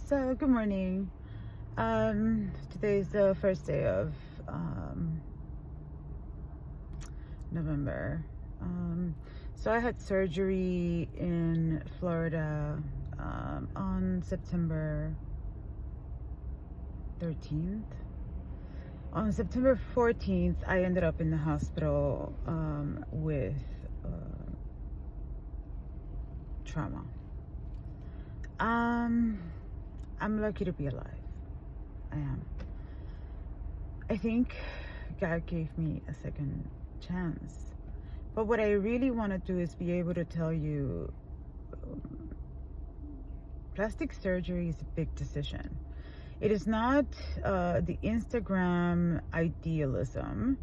So, good morning. Today's the first day of November. So, I had surgery in Florida on September 13th. On September 14th, I ended up in the hospital with trauma. I'm lucky to be alive. I am. I think God gave me a second chance. But what I really want to do is be able to tell you plastic surgery is a big decision. It is not the Instagram idealism.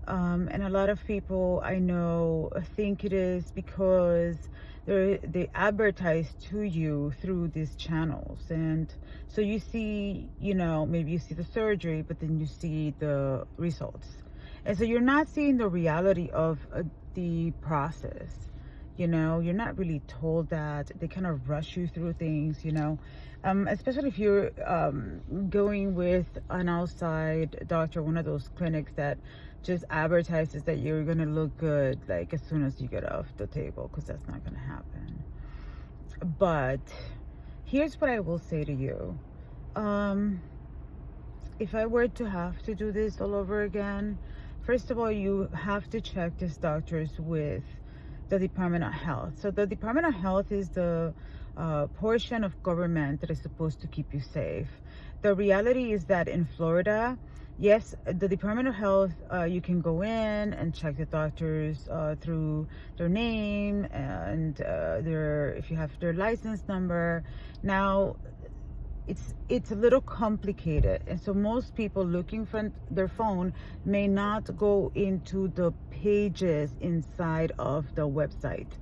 And a lot of people I know think it is because they advertise to you through these channels. And so you see, maybe you see the surgery, but then you see the results. And so you're not seeing the reality of the process. You're not really told that. They kind of rush you through things, especially if you're going with an outside doctor, one of those clinics that just advertises that you're going to look good like as soon as you get off the table, because that's not going to happen. But here's what I will say to you. If I were to have to do this all over again, first of all, you have to check these doctors with the Department of Health. So the Department of Health is the portion of government that is supposed to keep you safe. The reality is that in Florida, yes, the Department of Health, you can go in and check the doctors through their name and if you have their license number. Now, it's a little complicated, and so most people looking from their phone may not go into the pages inside of the website.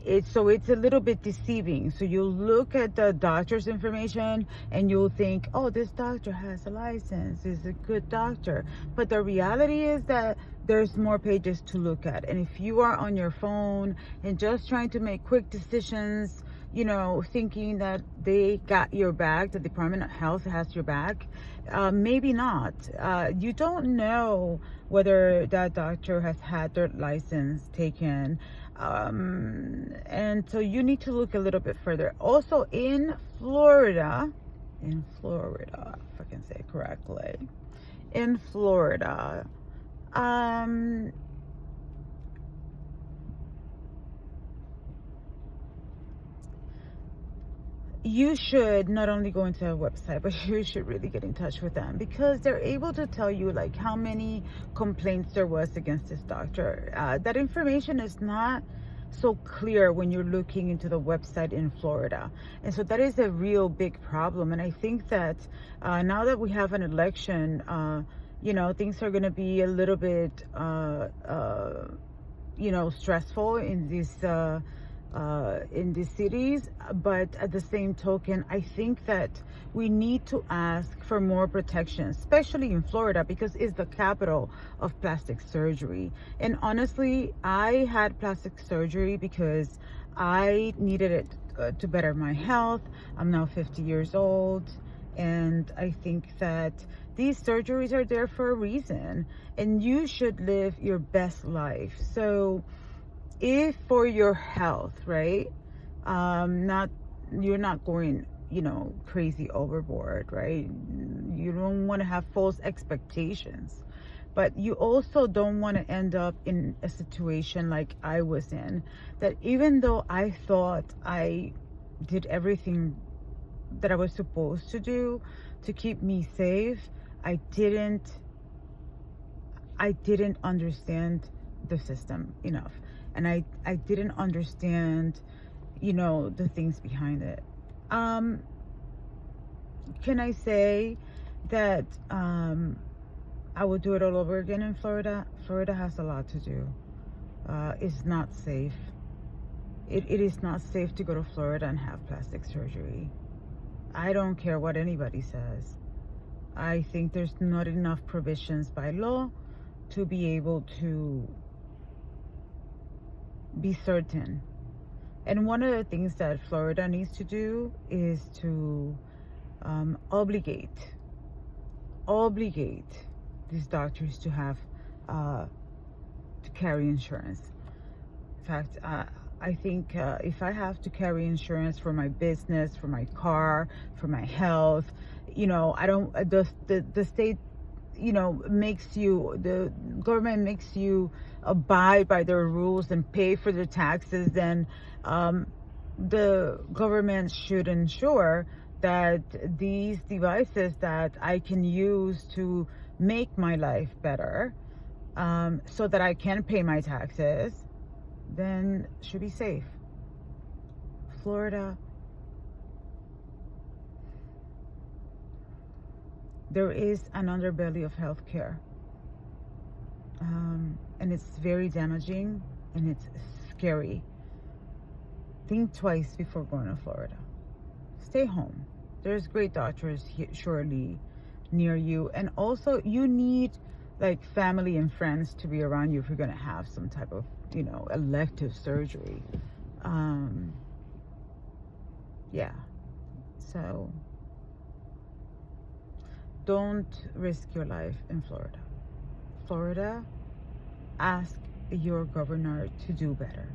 It's a little bit deceiving. So you'll look at the doctor's information and you'll think, oh, this doctor has a license, is a good doctor. But the reality is that there's more pages to look at. And if you are on your phone and just trying to make quick decisions, thinking that they got your back, the Department of Health has your back, maybe not. You don't know whether that doctor has had their license taken. And so you need to look a little bit further. Also in Florida, if I can say it correctly, in Florida, you should not only go into a website, but you should really get in touch with them, because they're able to tell you like how many complaints there was against this doctor. That information is not so clear when you're looking into the website in Florida. And so that is a real big problem. And I think that now that we have an election, things are going to be a little bit, stressful in these cities. But at the same token, I think that we need to ask for more protection, especially in Florida, because it's the capital of plastic surgery. And honestly, I had plastic surgery because I needed it to better my health. I'm now 50 years old, and I think that these surgeries are there for a reason, and you should live your best life. So if for your health, right, you're not going crazy overboard, right? You don't want to have false expectations, but you also don't want to end up in a situation like I was in, that even though I thought I did everything that I was supposed to do to keep me safe, I didn't understand the system enough. And I didn't understand, the things behind it. Can I say that I would do it all over again in Florida? Florida has a lot to do. It's not safe. It is not safe to go to Florida and have plastic surgery. I don't care what anybody says. I think there's not enough provisions by law to be able to be certain. And one of the things that Florida needs to do is to obligate these doctors to have to carry insurance. In fact, I think if I have to carry insurance for my business, for my car, for my health, I don't. The state, the government makes you abide by their rules and pay for the taxes. Then the government should ensure that these devices that I can use to make my life better, so that I can pay my taxes, then should be safe. Florida, there is an underbelly of healthcare, and it's very damaging and it's scary. Think twice before going to Florida. Stay home. There's great doctors surely near you, and also you need like family and friends to be around you if you're going to have some type of elective surgery. Yeah, so don't risk your life in Florida. Ask your governor to do better.